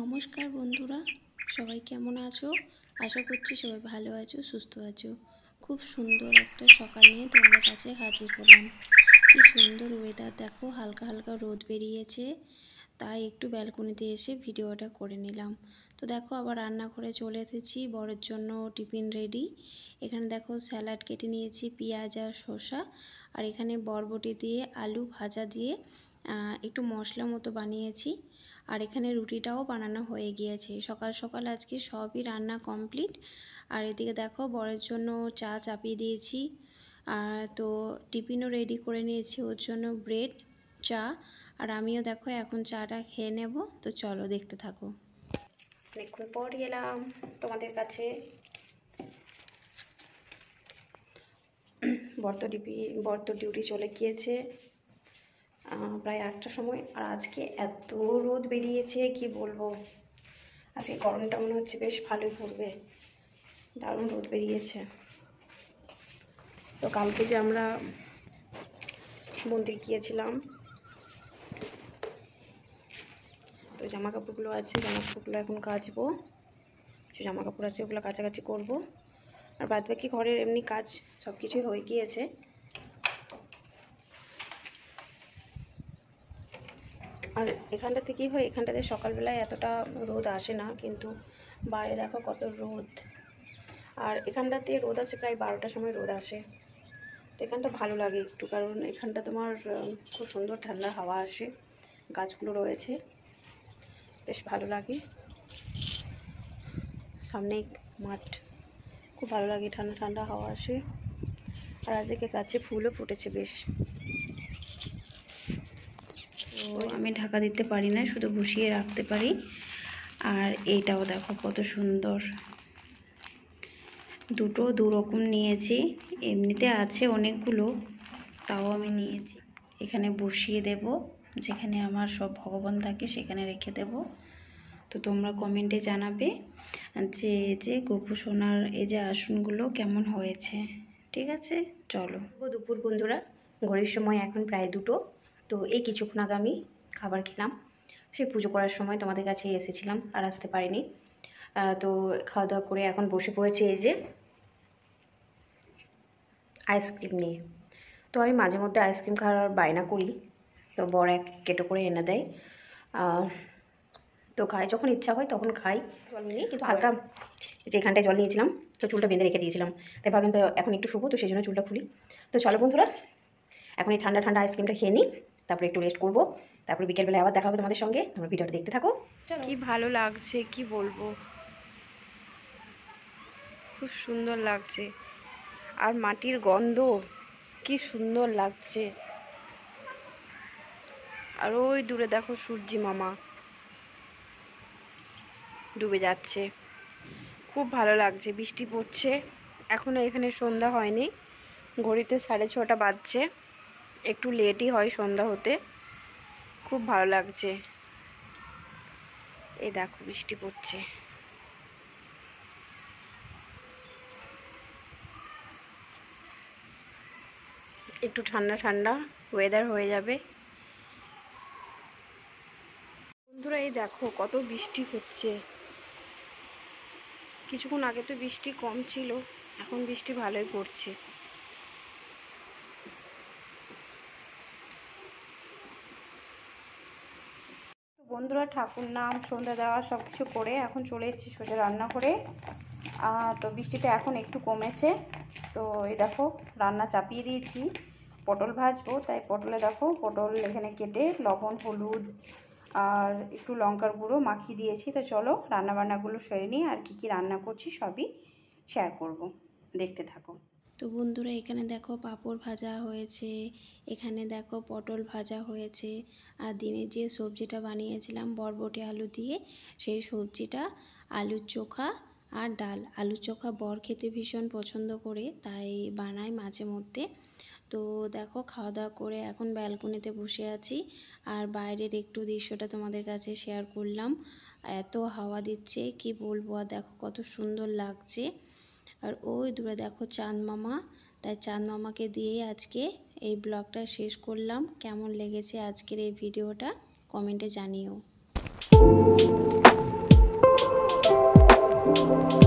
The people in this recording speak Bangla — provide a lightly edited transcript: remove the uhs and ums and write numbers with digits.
নমস্কার বন্ধুরা, সবাই কেমন আছো? আশা করছি সবাই ভালো আছো, সুস্থ আছো। খুব সুন্দর একটা সকাল নিয়ে তোমাদের কাছে হাজির হলাম। কি সুন্দর ওয়েদার দেখো, হালকা হালকা রোদ বেরিয়েছে, তাই একটু ব্যালকনিতে এসে ভিডিওটা করে নিলাম। তো দেখো আবার রান্নাঘরে চলে এসেছি, বরের জন্য টিফিন রেডি। এখানে দেখো স্যালাড কেটে নিয়েছি, পেঁয়াজ আর শসা, আর এখানে বরবটি দিয়ে আলু ভাজা দিয়ে একটু মশলা মতো বানিয়েছি। আর এখানে রুটিটাও বানানো হয়ে গিয়েছে। সকাল সকাল আজকে সবই রান্না কমপ্লিট। আর এদিকে দেখো বরের জন্য চা চাপিয়ে দিয়েছি, আর তো টিফিনও রেডি করে নিয়েছি ওর জন্য, ব্রেড চা। আর আমিও দেখো এখন চাটা খেয়ে নেব। তো চলো দেখতে থাকো। অনেকক্ষণ পর গেলাম তোমাদের কাছে। বর তো ডিউটি চলে গিয়েছে প্রায় 8টার সময়। আর আজকে এত রোদ বেরিয়েছে কি বলবো, আজকে গরমটা মনে হচ্ছে বেশ ভালোই পড়বে, দারুণ রোদ বেরিয়েছে। তো কালকে যে আমরা মন্দির গিয়েছিলাম, তো জামা কাপড়গুলো আছে, জামা কাপড়গুলো এখন কাচবো। যে জামা কাপড় আছে ওগুলো কাচাকাচি করবো। আর বাদ বাকি ঘরের এমনি কাজ সব কিছুই হয়ে গিয়েছে। আর এখানটাতে কী হয়, এখানটাতে সকালবেলায় এতটা রোদ আসে না, কিন্তু বাইরে দেখো কত রোদ। আর এখানটাতে রোদ আসে প্রায় 12টার সময় রোদ আসে। তো এখানটা ভালো লাগে একটু, কারণ এখানটা তোমার খুব সুন্দর ঠান্ডা হাওয়া আসে, গাছগুলো রয়েছে, বেশ ভালো লাগে। সামনে মাঠ, খুব ভালো লাগে, ঠান্ডা ঠান্ডা হাওয়া আসে। আর আজকে গাছে ফুলও ফুটেছে বেশ। তো আমি ঢাকা দিতে পারি না, শুধু বসিয়ে রাখতে পারি। আর এইটাও দেখো কত সুন্দর, দুটো দুরকম নিয়েছি। এমনিতে আছে অনেকগুলো, তাও আমি নিয়েছি। এখানে বসিয়ে দেব, যেখানে আমার সব ভগবান থাকে সেখানে রেখে দেব। তো তোমরা কমেন্টে জানাবে যে গোপু সোনার এই যে আসনগুলো কেমন হয়েছে। ঠিক আছে, চলো। দুপুর বন্ধুরা, ঘড়ির সময় এখন প্রায় 2টো। তো এই কিছুক্ষণ আগে আমি খাবার খেলাম। সেই পুজো করার সময় তোমাদের কাছে এসেছিলাম, আর আসতে পারিনি। তো খাওয়া দাওয়া করে এখন বসে পড়েছি এই যে আইসক্রিম নিয়ে। তো আমি মাঝে মধ্যে আইসক্রিম খাওয়ার বায়না করি, তো বড় এক কেটো করে এনে দেয়। তো খাই, যখন ইচ্ছা হয় তখন খাই। জল নিয়ে কিন্তু হালকা, যে এখানটায় জল নিয়েছিলাম, তো চুলটা বেঁধে রেখে দিয়েছিলাম, তাই ভাবলাম তো এখন একটু শুবো, তো সেই জন্য চুলটা খুলি। তো চলো বন্ধুরা, এখন এই ঠান্ডা ঠান্ডা আইসক্রিমটা খেয়ে নিই, তারপরে একটু রেস্ট করবো, তারপরে বিকেলবেলায় আবার দেখা হবে তোমাদের সঙ্গে। তোমরা ভিডিওটা দেখতে থাকো। কি ভালো লাগছে কি বলবো, খুব সুন্দর লাগছে। আর মাটির গন্ধ কি সুন্দর লাগছে। আর ওই দূরে দেখো সূর্যি মামা ডুবে যাচ্ছে, খুব ভালো লাগছে। বৃষ্টি পড়ছে, এখনো এখানে সন্ধ্যা হয়নি, ঘড়িতে 6:30 বাজছে, একটু লেটই হয় সন্ধ্যা হতে। খুব ভালো লাগছে। এই দেখো বৃষ্টি পড়ছে, একটু ঠান্ডা ঠান্ডা ওয়েদার হয়ে যাবে বন্ধুরা। এই দেখো কত বৃষ্টি হচ্ছে। কিছুক্ষণ আগে তো বৃষ্টি কম ছিল, এখন বৃষ্টি ভালোই পড়ছে। বন্ধুরা, ঠাকুর নাম, সন্ধ্যা দেওয়া সব কিছু করে এখন চলে এসেছি সোজা রান্না করে। তো বৃষ্টিটা এখন একটু কমেছে। তো এই দেখো রান্না চাপিয়ে দিয়েছি, পটল ভাজবো, তাই পটলে দেখো পটল এখানে কেটে লবণ হলুদ আর একটু লঙ্কার গুঁড়ো মাখিয়ে দিয়েছি। তো চলো রান্নাবান্নাগুলো সেরে নিই, আর কি কি রান্না করছি সবই শেয়ার করব, দেখতে থাকো। তো বন্ধুরা, এখানে দেখো পাঁপড় ভাজা হয়েছে, এখানে দেখো পটল ভাজা হয়েছে, আর দিনে যে সবজিটা বানিয়েছিলাম বরবটি আলু দিয়ে, সেই সবজিটা, আলুর চোখা আর ডাল। আলুর চোখা বর খেতে ভীষণ পছন্দ করে, তাই বানাই মাঝে মধ্যে। তো দেখো খাওয়া দাওয়া করে এখন ব্যালকনিতে বসে আছি, আর বাইরের একটু দৃশ্যটা তোমাদের কাছে শেয়ার করলাম। এত হাওয়া দিচ্ছে কি বলবো, আর দেখো কত সুন্দর লাগছে। আর ওই দূরে দেখো চাঁদ মামা, তাই চাঁদ মামাকে দিয়েই আজকে এই ব্লগটা শেষ করলাম। কেমন লেগেছে আজকের এই ভিডিওটা কমেন্টে জানিও। টাটা।